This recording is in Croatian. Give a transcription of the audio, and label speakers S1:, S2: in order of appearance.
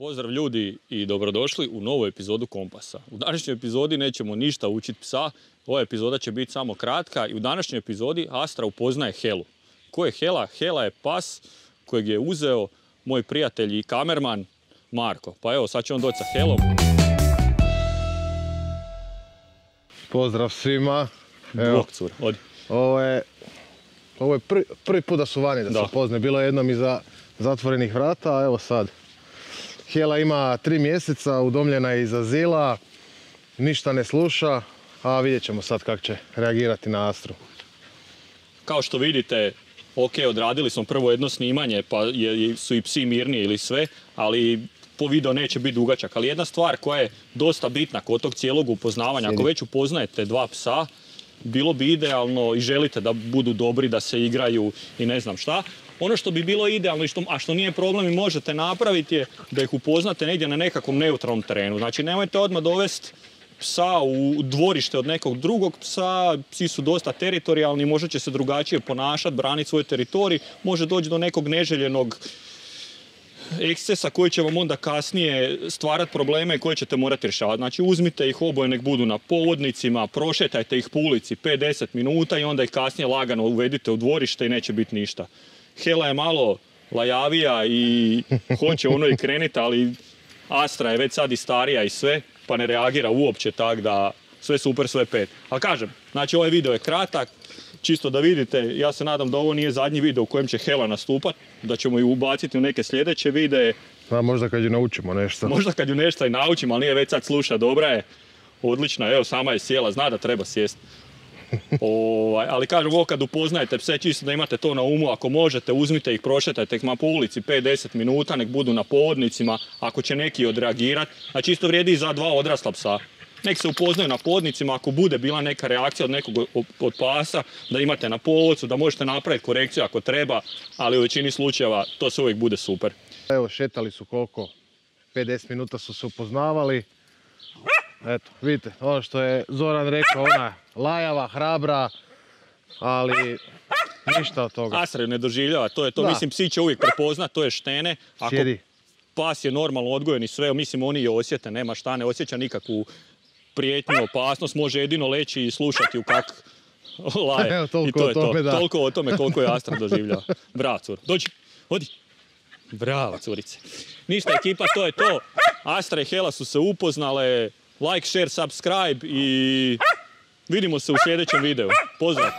S1: Pozdrav ljudi i dobrodošli u novu epizodu Kompasa. U današnjoj epizodi nećemo ništa učiti psa, ova epizoda će biti samo kratka i u današnjoj epizodi Astra upoznaje Helu. Ko je Hela? Hela je pas kojeg je uzeo moj prijatelj i kamerman Marko. Pa evo, sad će on doći sa Helom.
S2: Pozdrav svima.
S1: Bok cura, odi.
S2: Ovo je prvi put da su vani da se upoznaju. Bilo je jednom iza zatvorenih vrata, a evo sad. Hela ima 3 mjeseca, udomljena je iz azila, ništa ne sluša, a vidjet ćemo sad kako će reagirati na Astru.
S1: Kao što vidite, ok, odradili smo prvo jedno snimanje, pa su i psi mirniji ili sve, ali po video neće biti dugačak. Ali jedna stvar koja je dosta bitna kod tog cijelog upoznavanja, ako već upoznajete 2 psa, bilo bi idealno i želite da budu dobri, da se igraju i ne znam šta. Ono što bi bilo idealno, a što nije problem i možete napraviti je da ih upoznate negdje na nekakvom neutralnom terenu. Znači nemojte odmah dovesti psa u dvorište od nekog drugog psa, psi su dosta teritorijalni, možda će se drugačije ponašati, braniti svoj teritorij, može doći do nekog neželjenog ekscesa koji će vam onda kasnije stvarati probleme koje ćete morati rješavati. Znači uzmite ih oboje, nek budu na povodnicima, prošetajte ih po ulici 5-10 minuta i onda ih kasnije lagano uvedite u dvorište i neće biti ništa. Hela je malo lajavija i hoće ono i krenuti, ali Astra je već sad i starija i sve, pa ne reagira uopće, tak da sve super, sve pet. Ali kažem, znači ovaj video je kratak, čisto da vidite, ja se nadam da ovo nije zadnji video u kojem će Hela nastupati, da ćemo ju ubaciti u neke sljedeće videe.
S2: A možda kad ju naučimo nešto.
S1: Možda kad ju nešto i naučimo, ali nije već sad sluša, dobra je, odlična, evo sama je sjela, zna da treba sjesti. Ali kažem, ovo kad upoznajete pse, čisto da imate to na umu, ako možete uzmite ih, prošetajte ih po ulici 5-10 minuta, nek budu na povodnicima, ako će neki odreagirati, a čisto vrijedi i za 2 odrasla psa. Nek se upoznaju na povodnicima, ako bude bila neka reakcija od nekog od pasa, da imate na povodcu, da možete napraviti korekciju ako treba, ali u većini slučajeva to se uvijek bude super.
S2: Evo, šetali su koliko? 50 minuta su se upoznavali. Eto, vidite, ono što je Zoran rekao, ona lajava, hrabra, ali ništa od toga.
S1: Astra ju ne doživljava, to je to. Da. Mislim, psi će uvijek prepoznat, to je štene. Ako pas je normalno odgojen i sve, mislim, oni je osjete, nema šta, ne osjeća nikakvu prijetnju, opasnost, može jedino leći i slušati u kak laje.
S2: Evo, toliko
S1: i to je
S2: o tome,
S1: to. Toliko o tome koliko je Astra doživljava. Bravo, cura. Dođi, odi. Bravo, curice. Ništa, ekipa, to je to. Astra i Hela su se upoznale. Like, share, subscribe i vidimo se u sljedećem videu. Pozdrav!